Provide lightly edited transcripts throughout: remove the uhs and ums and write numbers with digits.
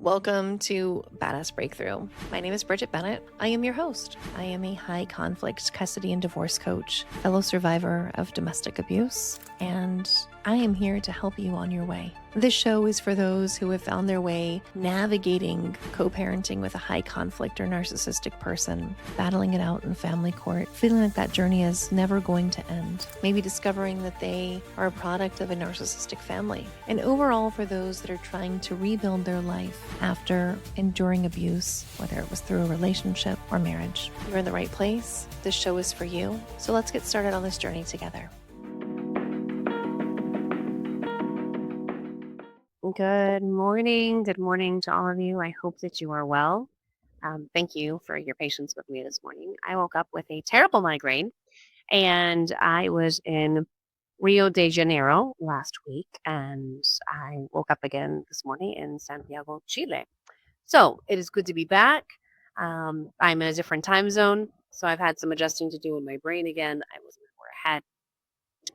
Welcome to Badass Breakthrough. My name is Bridget Bennett. I am your host. I am a high conflict custody and divorce coach, fellow survivor of domestic abuse, and I am here to help you on your way. This show is for those who have found their way navigating co-parenting with a high conflict or narcissistic person, battling it out in family court, feeling like that journey is never going to end, maybe discovering that they are a product of a narcissistic family, and overall for those that are trying to rebuild their life after enduring abuse, whether it was through a relationship or marriage. You're in the right place. This show is for you. So let's get started on this journey together. Good morning. Good morning to all of you. I hope that you are well. Thank you for your patience with me this morning. I woke up with a terrible migraine, and I was in Rio de Janeiro last week, and I woke up again this morning in Santiago, Chile. So it is good to be back. I'm in a different time zone, so I've had some adjusting to do in my brain again. I was an hour ahead,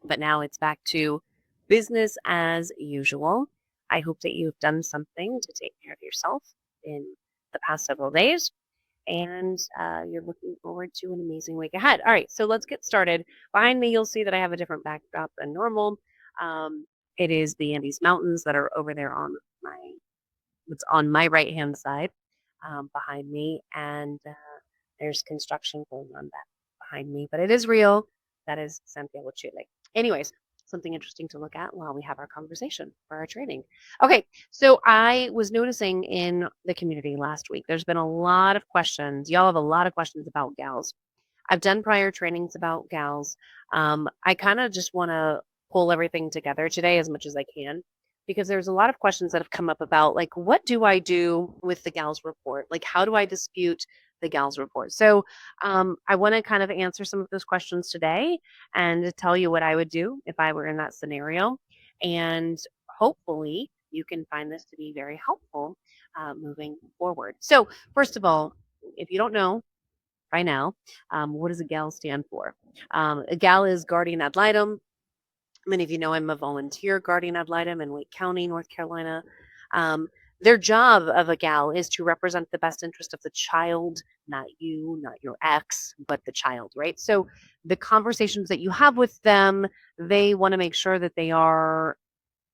but now it's back to business as usual. I hope that you've done something to take care of yourself in the past several days, and you're looking forward to an amazing week ahead. All right, so let's get started. Behind me, you'll see that I have a different backdrop than normal. It is the Andes Mountains that are over there on what's on my right-hand side behind me, and there's construction going on back behind me, but it is real. That is Santiago, Chile. Anyways, something interesting to look at while we have our conversation for our training. Okay, so I was noticing in the community last week, there's been a lot of questions. Y'all have a lot of questions about gals. I've done prior trainings about gals. I kind of just want to pull everything together today as much as I can because there's a lot of questions that have come up about like, what do I do with the gals report? Like, how do I dispute the gals report? So I want to kind of answer some of those questions today and to tell you what I would do if I were in that scenario. And hopefully you can find this to be very helpful moving forward. So first of all, if you don't know by now, what does a GAL stand for? A GAL is guardian ad litem. Many of you know I'm a volunteer guardian ad litem in Wake County, North Carolina. Their job of a GAL is to represent the best interest of the child, not you, not your ex, but the child, right? So the conversations that you have with them, they want to make sure that they are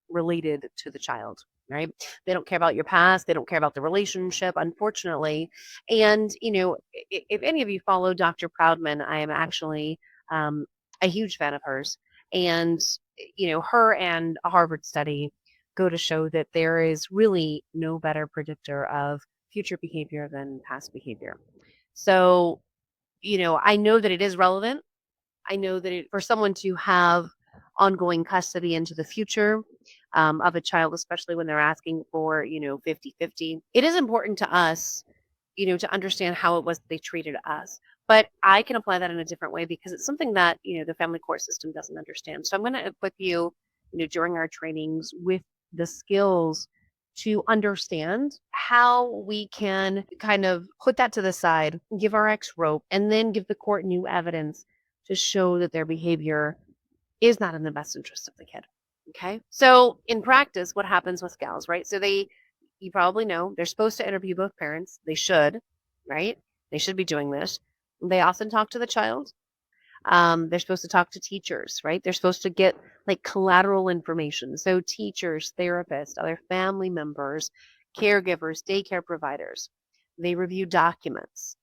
related to the child, right? They don't care about your past. They don't care about the relationship, unfortunately. And, if any of you follow Dr. Proudman, I am actually a huge fan of hers. And, her and a Harvard study go to show that there is really no better predictor of future behavior than past behavior. So, I know that it is relevant. I know that for someone to have ongoing custody into the future of a child, especially when they're asking for, 50-50, it is important to us, to understand how it was that they treated us. But I can apply that in a different way because it's something that, the family court system doesn't understand. So I'm going to equip you, during our trainings with the skills to understand how we can kind of put that to the side, give our ex rope, and then give the court new evidence to show that their behavior is not in the best interest of the kid. Okay. So in practice, what happens with gals, right? So you probably know they're supposed to interview both parents. They should, right? They should be doing this. They often talk to the child. They're supposed to talk to teachers, right? They're supposed to get like collateral information. So teachers, therapists, other family members, caregivers, daycare providers. They review documents.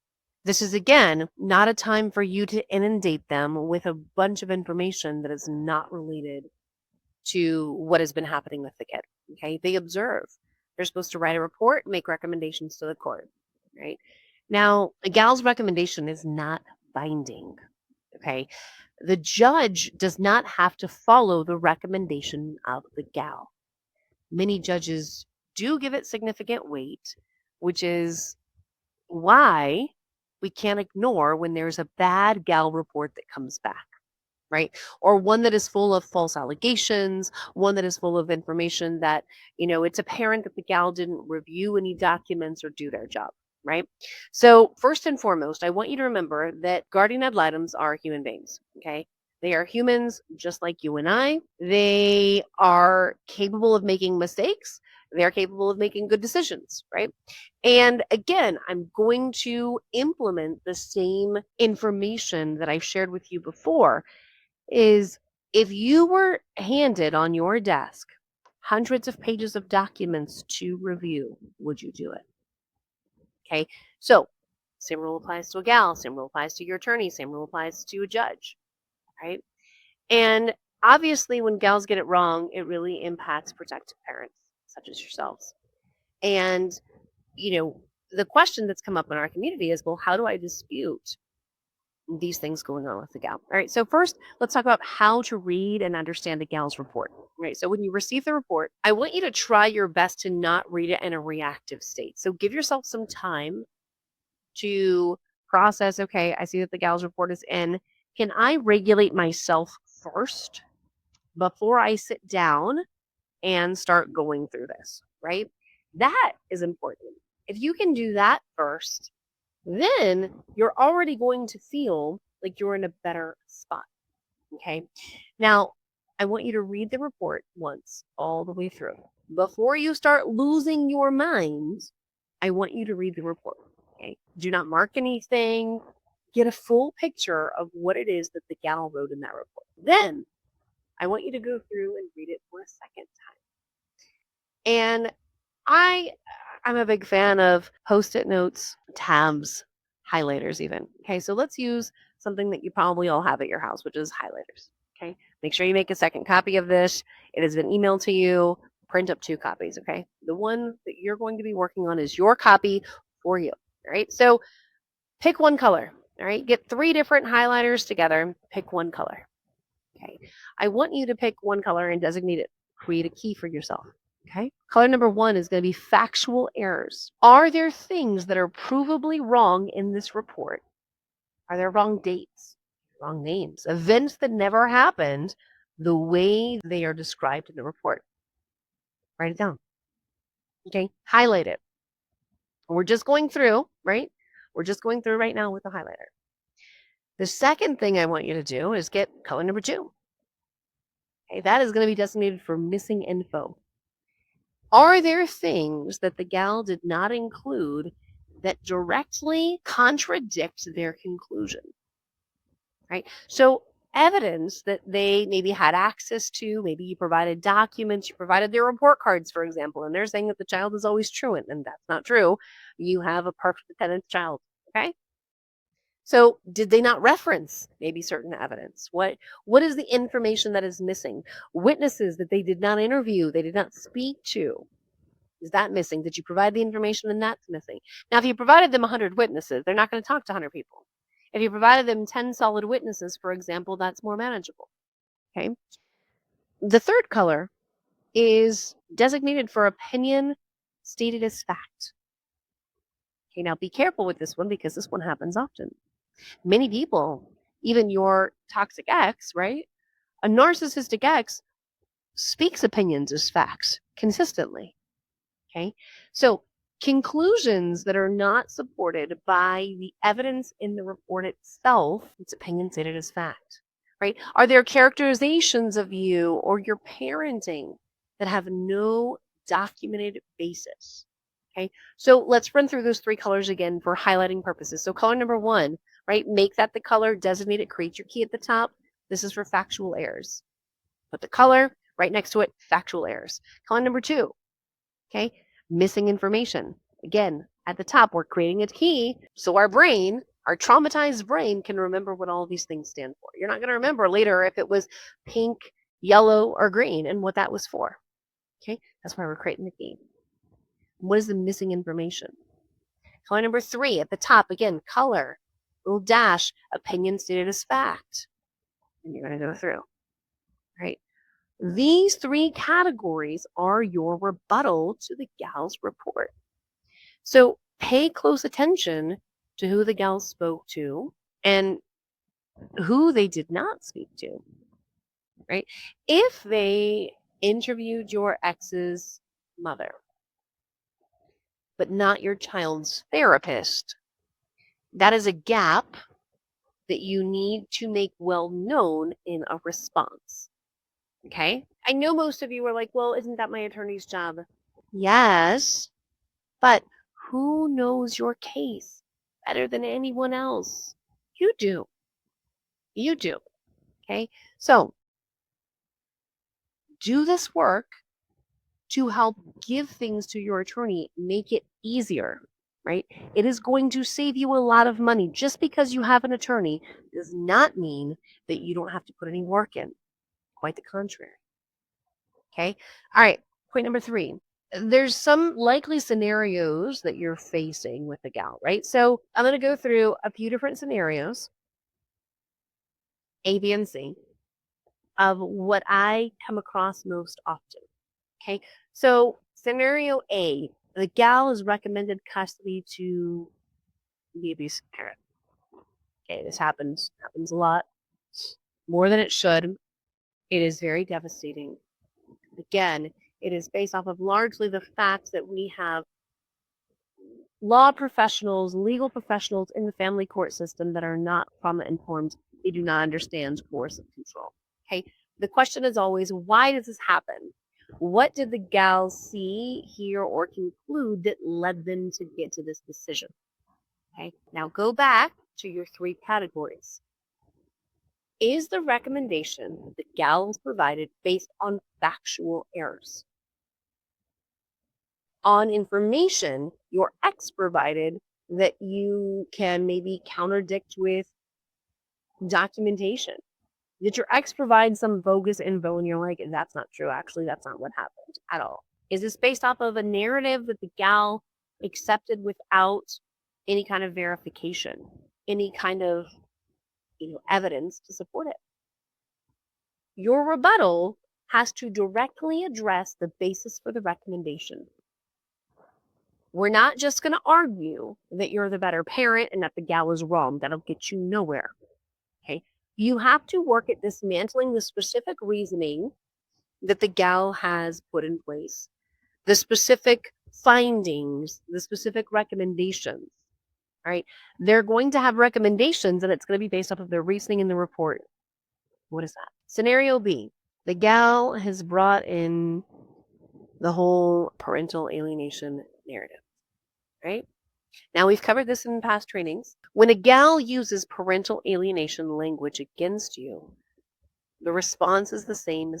This is, again, not a time for you to inundate them with a bunch of information that is not related to what has been happening with the kid. Okay. They observe. They're supposed to write a report, make recommendations to the court, right? Now, a gal's recommendation is not binding. Okay. The judge does not have to follow the recommendation of the gal. Many judges do give it significant weight, which is why we can't ignore when there's a bad gal report that comes back, right? Or one that is full of false allegations, one that is full of information that, it's apparent that the gal didn't review any documents or do their job, right? So first and foremost, I want you to remember that guardian ad litems are human beings, okay? They are humans just like you and I. They are capable of making mistakes. they're capable of making good decisions, right? And again, I'm going to implement the same information that I've shared with you before, is if you were handed on your desk hundreds of pages of documents to review, would you do it? Okay, so same rule applies to a gal, same rule applies to your attorney, same rule applies to a judge, right? And obviously, when gals get it wrong, it really impacts protective parents, such as yourselves. And, the question that's come up in our community is, well, how do I dispute these things going on with the gal? All right, so first, let's talk about how to read and understand the gal's report. Right, so when you receive the report, I want you to try your best to not read it in a reactive state. So give yourself some time to process, okay, I see that the gal's report is in. Can I regulate myself first before I sit down and start going through this, right? That is important. If you can do that first, then you're already going to feel like you're in a better spot, okay? Now, I want you to read the report once all the way through. Before you start losing your mind, I want you to read the report, okay? Do not mark anything. Get a full picture of what it is that the gal wrote in that report. Then I want you to go through and read it for a second time. And I'm a big fan of Post-it notes, tabs, highlighters even. Okay, so let's use something that you probably all have at your house, which is highlighters. Okay, make sure you make a second copy of this. It has been emailed to you. Print up 2 copies, okay? The one that you're going to be working on is your copy for you, all right? So pick one color, all right? Get 3 different highlighters together. Pick one color, okay? I want you to pick one color and designate it. Create a key for yourself. Okay. Color number 1 is going to be factual errors. Are there things that are provably wrong in this report? Are there wrong dates, wrong names, events that never happened the way they are described in the report? Write it down. Okay. Highlight it. We're just going through, right? We're just going through right now with the highlighter. The second thing I want you to do is get color number 2. Okay. That is going to be designated for missing info. Are there things that the gal did not include that directly contradict their conclusion? Right? So evidence that they maybe had access to, maybe you provided documents, you provided their report cards, for example, and they're saying that the child is always truant, and that's not true. You have a perfect attendance child, okay? So did they not reference maybe certain evidence? What is the information that is missing? Witnesses that they did not interview, they did not speak to. Is that missing? Did you provide the information and that's missing? Now, if you provided them 100 witnesses, they're not going to talk to 100 people. If you provided them 10 solid witnesses, for example, that's more manageable. Okay. The third color is designated for opinion stated as fact. Okay, now be careful with this one because this one happens often. Many people, even your toxic ex, right? A narcissistic ex speaks opinions as facts consistently. Okay, so conclusions that are not supported by the evidence in the report itself, it's opinion stated as fact, right? Are there characterizations of you or your parenting that have no documented basis? Okay, so let's run through those 3 colors again for highlighting purposes. So color number 1, right? Make that the color, designate it, create your key at the top. This is for factual errors. Put the color right next to it, factual errors. Color number 2, okay? Missing information. Again, at the top, we're creating a key so our brain, our traumatized brain, can remember what all of these things stand for. You're not going to remember later if it was pink, yellow, or green and what that was for. Okay, that's why we're creating the key. What is the missing information? Color number 3 at the top, again, color, little dash, opinion stated as fact. And you're going to go through, right? These 3 categories are your rebuttal to the gal's report. So pay close attention to who the gal spoke to and who they did not speak to, right? If they interviewed your ex's mother, but not your child's therapist, that is a gap that you need to make well known in a response. Okay? I know most of you are like, well, isn't that my attorney's job? Yes, but who knows your case better than anyone else? You do. You do. Okay. So do this work to help give things to your attorney, make it easier, right? It is going to save you a lot of money. Just because you have an attorney does not mean that you don't have to put any work in. Quite the contrary. Okay. All right. Point number 3. There's some likely scenarios that you're facing with the gal, right? So I'm going to go through a few different scenarios, A, B, and C, of what I come across most often. Okay. So scenario A, the gal is recommended custody to the abusive parent. Okay. This happens a lot, more than it should. It is very devastating. Again, it is based off of largely the fact that we have law professionals, legal professionals in the family court system that are not trauma informed. They do not understand coercive control. Okay. The question is always, why does this happen? What did the gal see, hear, or conclude that led them to get to this decision? Okay. Now go back to your 3 categories. Is the recommendation that the gal is provided based on factual errors? On information your ex provided that you can maybe contradict with documentation? Did your ex provide some bogus info and you're like, that's not true? Actually, that's not what happened at all. Is this based off of a narrative that the gal accepted without any kind of verification, any kind of evidence to support it? Your rebuttal has to directly address the basis for the recommendation. We're not just going to argue that you're the better parent and that the gal is wrong. That'll get you nowhere. Okay. You have to work at dismantling the specific reasoning that the gal has put in place, the specific findings, the specific recommendations. All right. They're going to have recommendations and it's going to be based off of their reasoning in the report. What is that? Scenario B. The gal has brought in the whole parental alienation narrative. Right? Now, we've covered this in past trainings. When a gal uses parental alienation language against you, the response is the same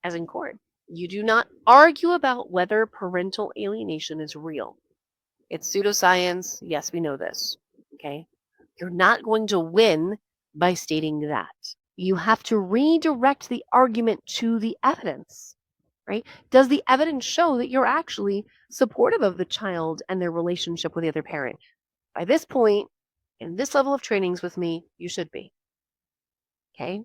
as in court. You do not argue about whether parental alienation is real. It's pseudoscience. Yes, we know this. Okay? You're not going to win by stating that. You have to redirect the argument to the evidence. Right? Does the evidence show that you're actually supportive of the child and their relationship with the other parent? By this point, in this level of trainings with me, you should be. Okay?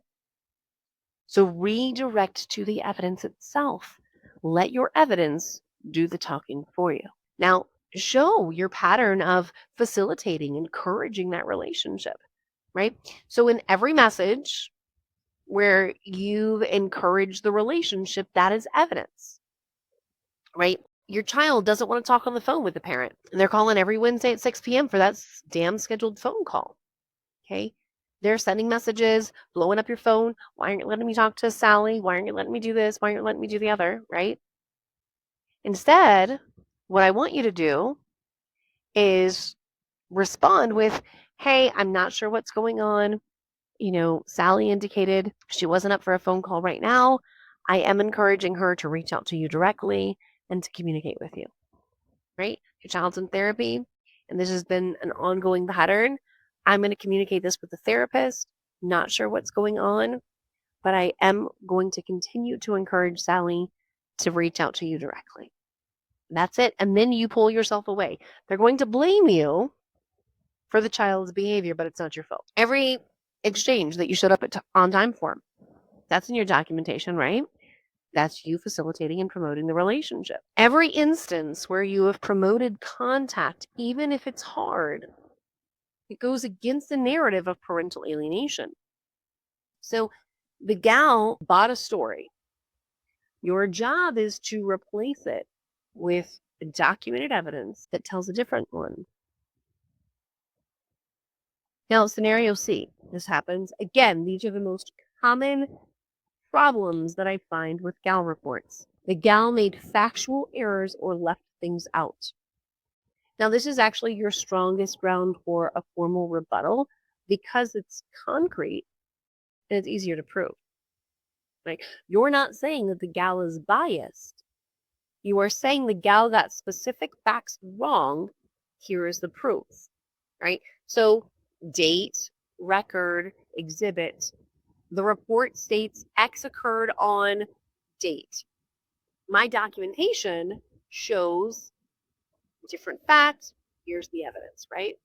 So redirect to the evidence itself. Let your evidence do the talking for you. Now, show your pattern of facilitating, encouraging that relationship, right? So in every message where you've encouraged the relationship, that is evidence, right? Your child doesn't want to talk on the phone with the parent, and they're calling every Wednesday at 6 p.m. for that damn scheduled phone call. Okay? They're sending messages, blowing up your phone. Why aren't you letting me talk to Sally? Why aren't you letting me do this? Why aren't you letting me do the other? Right? Instead, what I want you to do is respond with, hey, I'm not sure what's going on. Sally indicated she wasn't up for a phone call right now. I am encouraging her to reach out to you directly and to communicate with you. Right? Your child's in therapy, and this has been an ongoing pattern. I'm going to communicate this with the therapist. Not sure what's going on, but I am going to continue to encourage Sally to reach out to you directly. That's it. And then you pull yourself away. They're going to blame you for the child's behavior, but it's not your fault. Every exchange that you showed up on time for, that's in your documentation, right? That's you facilitating and promoting the relationship. Every instance where you have promoted contact, even if it's hard, it goes against the narrative of parental alienation. So the gal bought a story. Your job is to replace it with documented evidence that tells a different one. Now, scenario C, this happens. Again, these are the most common problems that I find with gal reports. The gal made factual errors or left things out. Now, this is actually your strongest ground for a formal rebuttal because it's concrete and it's easier to prove. Like, you're not saying that the gal is biased. You are saying the gal got specific facts wrong. Here is the proof, right? So, date, record, exhibit. The report states X occurred on date. My documentation shows different facts. Here's the evidence, right?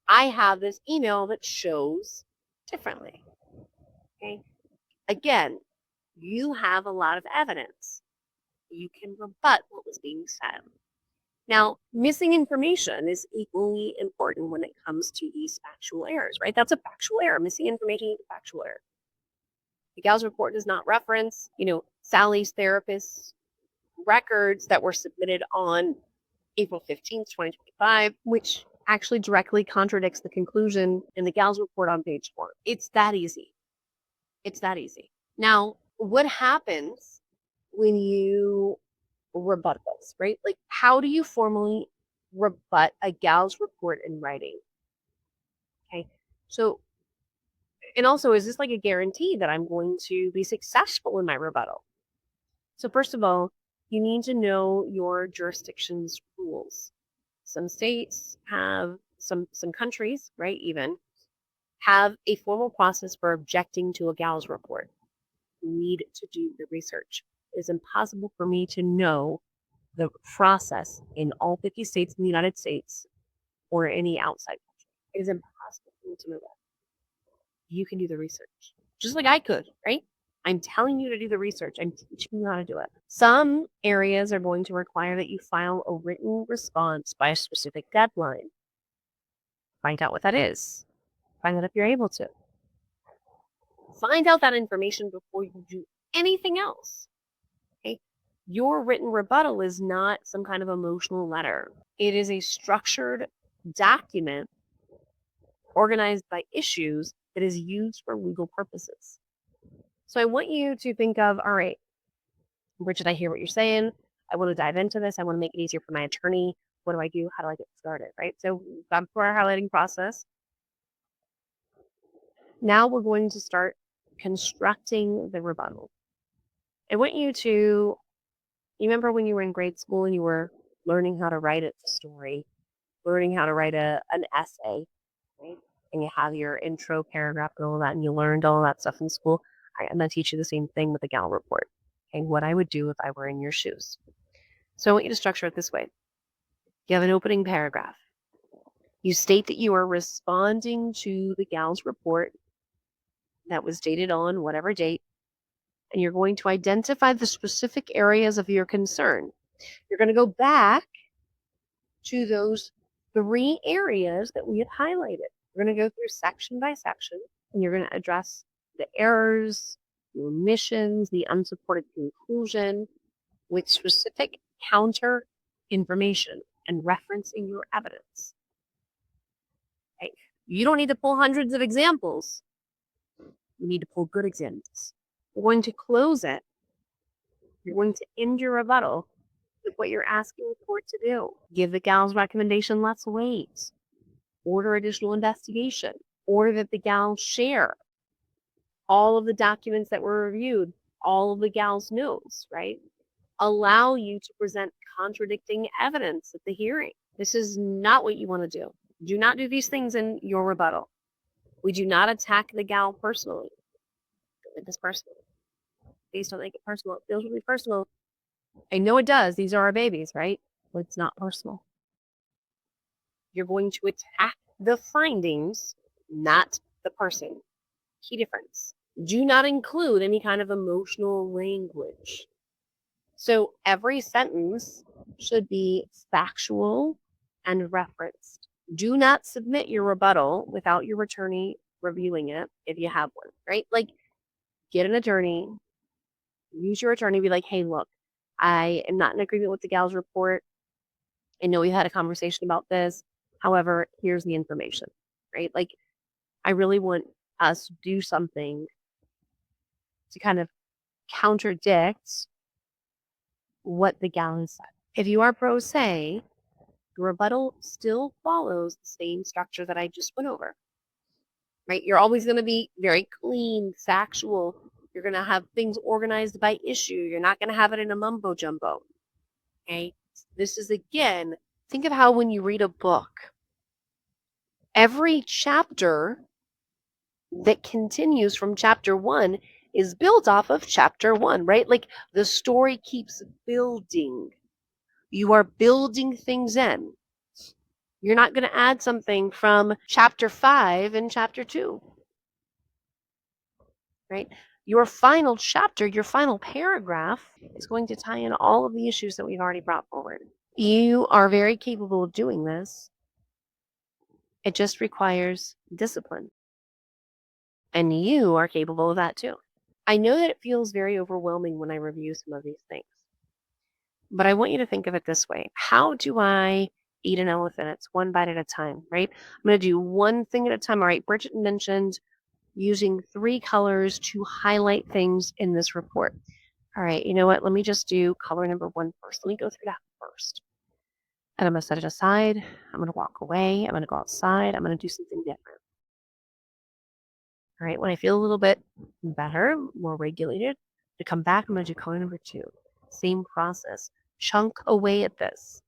I have this email that shows differently. Okay. Again, you have a lot of evidence. You can rebut what was being said. Now, missing information is equally important when it comes to these factual errors, right? That's a factual error. Missing information is a factual error. The gal's report does not reference, Sally's therapist's records that were submitted on April 15th, 2025, which actually directly contradicts the conclusion in the gal's report on page 4. It's that easy. It's that easy. Now, what happens when you rebut this, right? Like, how do you formally rebut a gal's report in writing? Okay. So, and also, is this like a guarantee that I'm going to be successful in my rebuttal? So, first of all, you need to know your jurisdiction's rules. Some states have, some countries, right, even, have a formal process for objecting to a gal's report. You need to do the research. It is impossible for me to know the process in all 50 states in the United States or any outside country. It is impossible for me to know that. You can do the research, just like I could, right? I'm telling you to do the research. I'm teaching you how to do it. Some areas are going to require that you file a written response by a specific deadline. Find out what that is. Find out if you're able to. Find out that information before you do anything else. Okay? Your written rebuttal is not some kind of emotional letter. It is a structured document organized by issues that is used for legal purposes. So I want you to think of, all right, Bridget, I hear what you're saying. I want to dive into this. I want to make it easier for my attorney. What do I do? How do I get started, right? So we've gone through our highlighting process. Now we're going to start constructing the rebuttal. I want you remember when you were in grade school and you were learning how to write a story, learning how to write an essay, right? And you have your intro paragraph and all that, and you learned all that stuff in school. I'm going to teach you the same thing with the gal report. Okay, what I would do if I were in your shoes. So I want you to structure it this way. You have an opening paragraph. You state that you are responding to the gal's report that was dated on whatever date, and you're going to identify the specific areas of your concern. You're going to go back to those 3 areas that we had highlighted. We're going to go through section by section, and you're going to address the errors, the omissions, the unsupported conclusion with specific counter information and referencing your evidence. Okay? You don't need to pull hundreds of examples. You need to pull good examples. We're going to close it. You're going to end your rebuttal with what you're asking the court to do. Give the gal's recommendation less weight. Order additional investigation. Order that the gal share all of the documents that were reviewed, all of the gal's notes, right? Allow you to present contradicting evidence at the hearing. This is not what you want to do. Do not do these things in your rebuttal. We do not attack the gal personally. Don't make this personal. Please don't make it personal. It feels really personal. I know it does. These are our babies, right? But it's not personal. You're going to attack the findings, not the person. Key difference. Do not include any kind of emotional language. So every sentence should be factual and referenced. Do not submit your rebuttal without your attorney reviewing it if you have one, right? Like, get an attorney, use your attorney, be like, hey, look, I am not in agreement with the gal's report. I know we had a conversation about this. However, here's the information, right? Like, I really want us to do something to kind of contradict what the gal has said. If you are pro se, the rebuttal still follows the same structure that I just went over, right? You're always going to be very clean, factual. You're going to have things organized by issue. You're not going to have it in a mumbo jumbo. Okay. This is, again, think of how when you read a book, every chapter that continues from chapter 1 is built off of chapter 1, right? Like the story keeps building. You are building things in. You're not going to add something from chapter 5 in chapter 2, right? Your final chapter, your final paragraph is going to tie in all of the issues that we've already brought forward. You are very capable of doing this. It just requires discipline. And you are capable of that too. I know that it feels very overwhelming when I review some of these things, but I want you to think of it this way. How do I eat an elephant? It's one bite at a time, right? I'm going to do one thing at a time. All right, Bridget mentioned using 3 colors to highlight things in this report. All right, you know what? Let me just do color number 1 first. Let me go through that first. And I'm going to set it aside. I'm going to walk away. I'm going to go outside. I'm going to do something different. All right, when I feel a little bit better, more regulated, to come back, I'm going to do color number 2. Same process. Chunk away at this.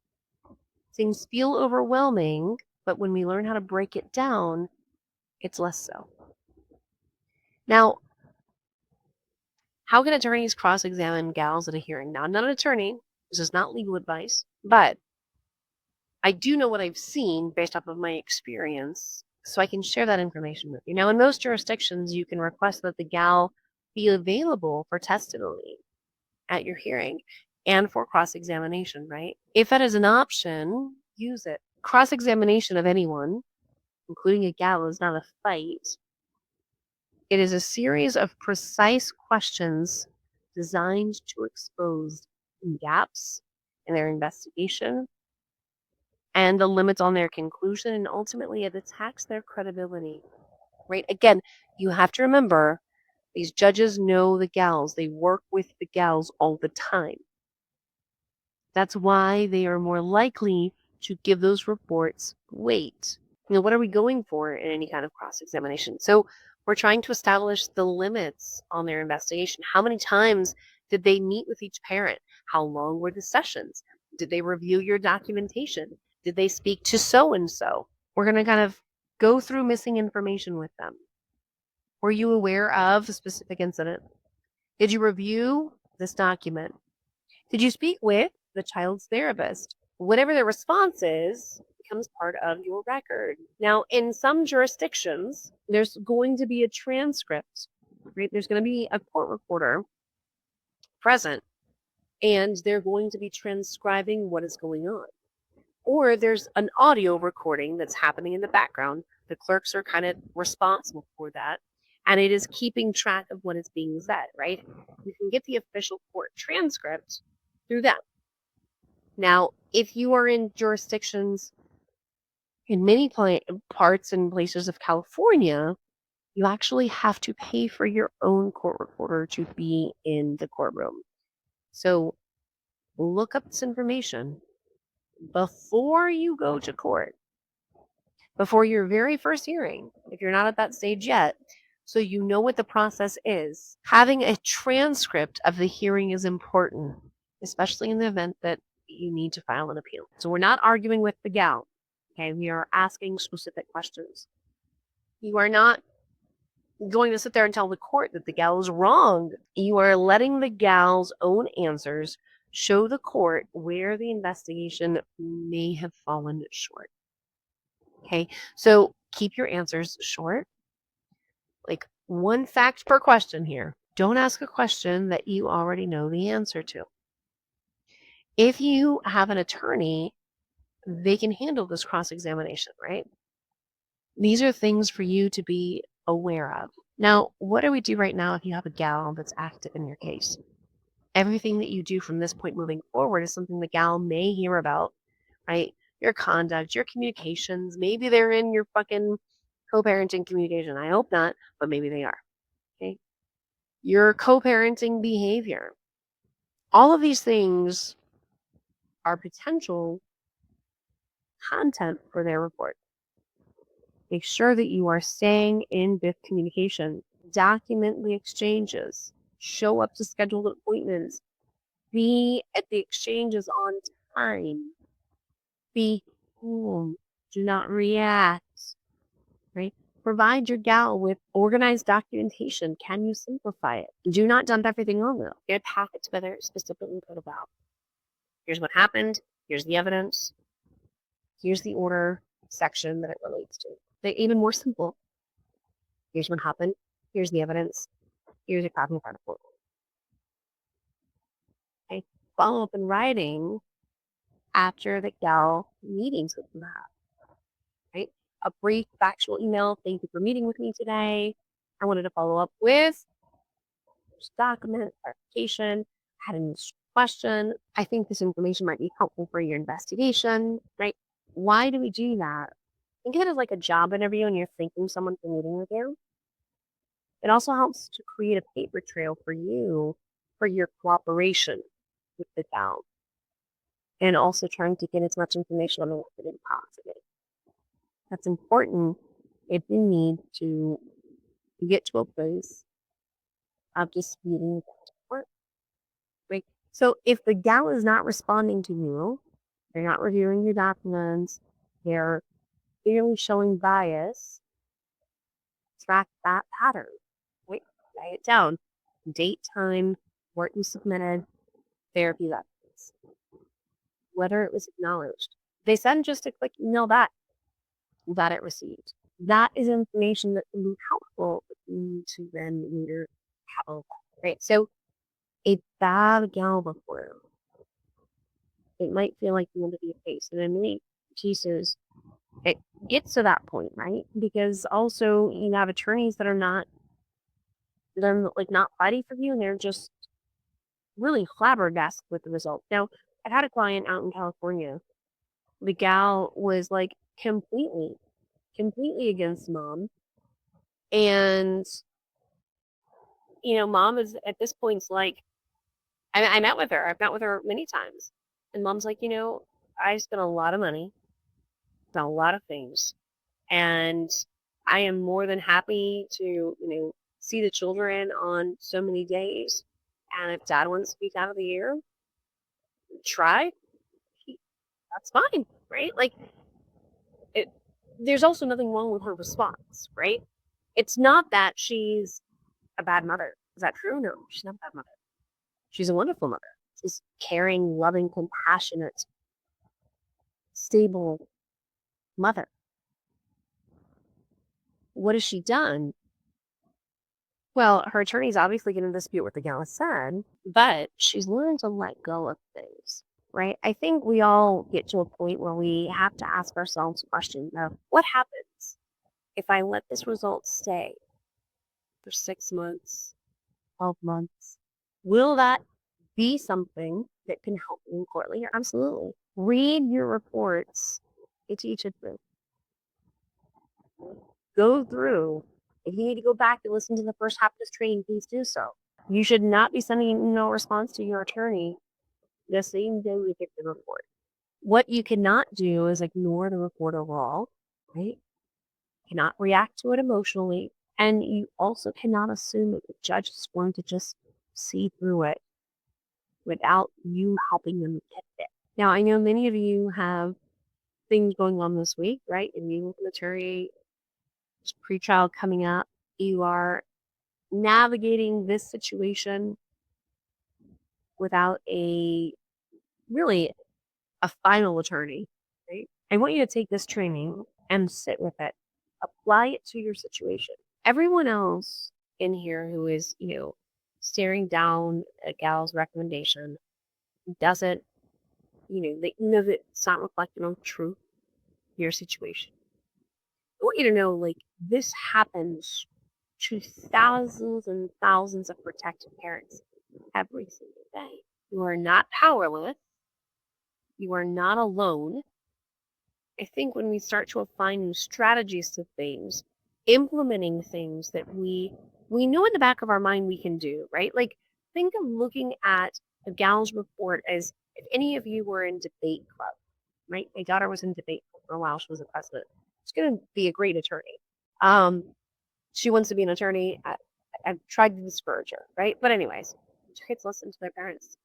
Things feel overwhelming, but when we learn how to break it down, it's less so. Now, how can attorneys cross-examine gals at a hearing? Now, I'm not an attorney. This is not legal advice, but I do know what I've seen based off of my experience, so I can share that information with you. Now, in most jurisdictions, you can request that the gal be available for testimony at your hearing and for cross-examination, right? If that is an option, use it. Cross-examination of anyone, including a gal, is not a fight. It is a series of precise questions designed to expose gaps in their investigation and the limits on their conclusion, and ultimately it attacks their credibility, right? Again, you have to remember, these judges know the gals. They work with the gals all the time. That's why they are more likely to give those reports weight. You know, what are we going for in any kind of cross-examination? So we're trying to establish the limits on their investigation. How many times did they meet with each parent? How long were the sessions? Did they review your documentation? Did they speak to so-and-so? We're going to kind of go through missing information with them. Were you aware of a specific incident? Did you review this document? Did you speak with the child's therapist? Whatever the response is becomes part of your record. Now, in some jurisdictions, there's going to be a transcript, right? There's going to be a court reporter present, and they're going to be transcribing what is going on. Or there's an audio recording that's happening in the background. The clerks are kind of responsible for that, and it is keeping track of what is being said, right? You can get the official court transcript through them. Now, if you are in jurisdictions in many parts and places of California, you actually have to pay for your own court reporter to be in the courtroom. So look up this information before you go to court, before your very first hearing, if you're not at that stage yet, so you know what the process is. Having a transcript of the hearing is important, especially in the event that you need to file an appeal. So we're not arguing with the gal. Okay, we are asking specific questions. You are not going to sit there and tell the court that the gal is wrong. You are letting the gal's own answers show the court where the investigation may have fallen short. Okay, so keep your answers short. Like 1 fact per question here. Don't ask a question that you already know the answer to. If you have an attorney, they can handle this cross-examination, right? These are things for you to be aware of. Now, what do we do right now if you have a gal that's active in your case? Everything that you do from this point moving forward is something the gal may hear about, right? Your conduct, your communications, maybe they're in your fucking co-parenting communication. I hope not, but maybe they are, okay? Your co-parenting behavior. All of these things are potential content for their report. Make sure that you are staying in with communication. Document the exchanges. Show up to scheduled appointments. Be at the exchanges on time. Be calm. Do not react. Right? Provide your gal with organized documentation. Can you simplify it? Do not dump everything on them. Get packets whether it's specifically put about. Here's what happened. Here's the evidence. Here's the order section that it relates to. They're even more simple. Here's what happened. Here's the evidence. Here's a copy of article. Okay. Follow up in writing after the gal meetings with them have. Right? A brief factual email. Thank you for meeting with me today. I wanted to follow up with document clarification. Had a question. I think this information might be helpful for your investigation. Right? Why do we do that? Think of it as like a job interview and you're thanking someone for meeting with you. It also helps to create a paper trail for you for your cooperation with the town and also trying to get as much information on the record as possible. That's important if you need to get to a place of disputing work. Right? So if the gal is not responding to you, they're not reviewing your documents, they're clearly showing bias, track that pattern. Write it down. Date, time, work you submitted, therapy lessons, whether it was acknowledged. They send just a quick email back that it received. That is information that can be helpful to then later have. Right? So a bad gal before, it might feel like you want to be a case. And in many cases, it gets to that point, right? Because also you have attorneys that are not, they're like not fighting for you and they're just really flabbergasted with the result. Now, I've had a client out in California. The gal was like completely against mom. And, mom is at this point, it's like, I met with her. I've met with her many times. And mom's like, I spent a lot of money, on a lot of things. And I am more than happy to, see the children on so many days. And if dad wants to be out of the year, try. That's fine, right? Like, there's also nothing wrong with her response, right? It's not that she's a bad mother. Is that true? No, she's not a bad mother. She's a wonderful mother. She's caring, loving, compassionate, stable mother. What has she done? Well, her attorney's obviously going to dispute what the gal has said, but she's learned to let go of things, right? I think we all get to a point where we have to ask ourselves questions of what happens if I let this result stay for 6 months, 12 months? Will that be something that can help me in court later? Absolutely. Read your reports. It's each of them. Go through. If you need to go back and listen to the first half of this training, please do so. You should not be sending no response to your attorney the same day we get the report. What you cannot do is ignore the report overall, right? You cannot react to it emotionally. And you also cannot assume that the judge is going to just see through it without you helping them get it. Now, I know many of you have things going on this week, right? And you military pre-trial coming up. You are navigating this situation without a final attorney, right? I want you to take this training and sit with it. Apply it to your situation. Everyone else in here who is, staring down a gal's recommendation doesn't, they know that it's not reflecting on truth, your situation. I want you to know, this happens to thousands and thousands of protected parents every single day. You are not powerless. You are not alone. I think when we start to apply new strategies to things, implementing things that we know in the back of our mind we can do, right? Like, think of looking at A gal's report is if any of you were in debate club, right? My daughter was in debate club for a while. She was a president. She's going to be a great attorney. She wants to be an attorney. I've tried to discourage her, right? But anyways, kids listen to their parents.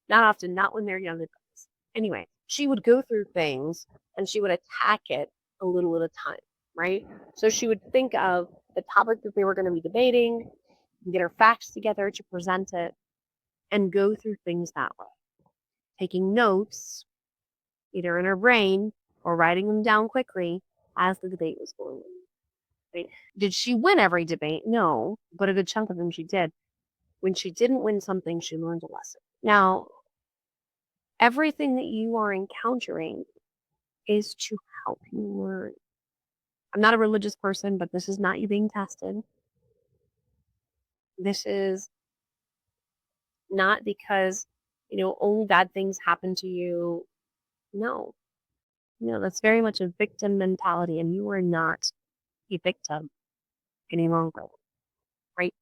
Not often, not when they're young adults. Anyway, she would go through things and she would attack it a little at a time, right? So she would think of the topic that they were going to be debating, get her facts together to present it, and go through things that way. Taking notes, either in her brain or writing them down quickly as the debate was going on. Right? Did she win every debate? No, but a good chunk of them she did. When she didn't win something, she learned a lesson. Now, everything that you are encountering is to help you learn. I'm not a religious person, but this is not you being tested. This is not because, only bad things happen to you. No, that's very much a victim mentality, and you are not a victim any longer, right?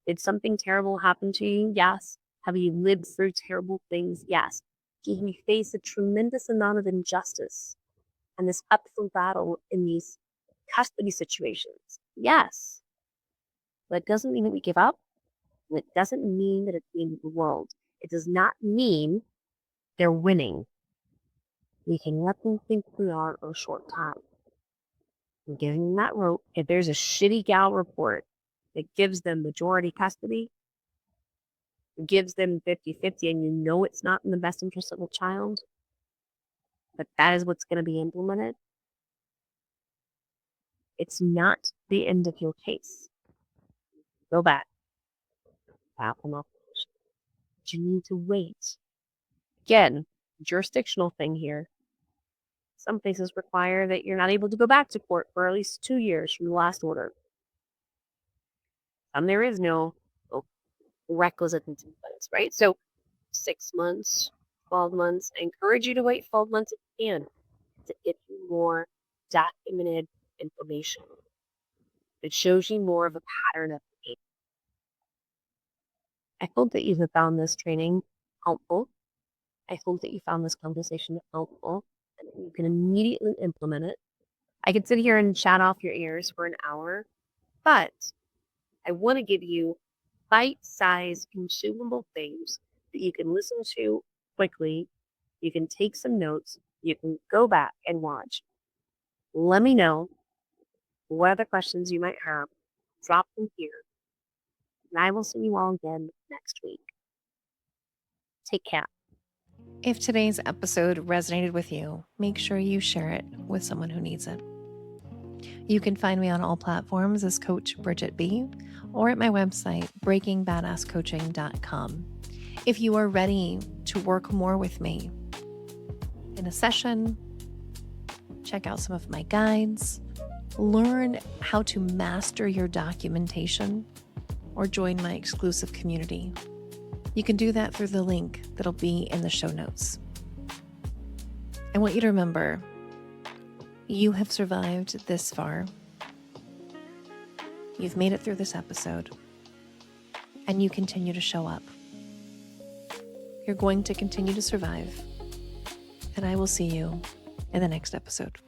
Did something terrible happen to you? Yes. Have you lived through terrible things? Yes. Did you face a tremendous amount of injustice and this uphill battle in these custody situations? Yes. But it doesn't mean that we give up. And it doesn't mean that it's the end of the world. It does not mean they're winning. We can let them think we are for a short time. I'm giving them that rope. If there's a shitty gal report that gives them majority custody, gives them 50-50, and it's not in the best interest of the child, but that is what's going to be implemented, it's not the end of your case. Go back. File an application. But you need to wait. Again, jurisdictional thing here. Some places require that you're not able to go back to court for at least 2 years from the last order. There is no requisite intent, right? So 6 months, 12 months. I encourage you to wait 12 months if you can to get you more documented information. It shows you more of a pattern of behavior. I hope that you have found this training helpful. I hope that you found this conversation helpful and you can immediately implement it. I could sit here and chat off your ears for an hour, but I want to give you bite-sized, consumable things that you can listen to quickly. You can take some notes. You can go back and watch. Let me know what other questions you might have. Drop them here. And I will see you all again next week. Take care. If today's episode resonated with you, make sure you share it with someone who needs it. You can find me on all platforms as Coach Bridget B, or at my website, breakingbadasscoaching.com. If you are ready to work more with me in a session, check out some of my guides, learn how to master your documentation, or join my exclusive community, you can do that through the link that'll be in the show notes. I want you to remember, you have survived this far. You've made it through this episode, and you continue to show up. You're going to continue to survive, and I will see you in the next episode.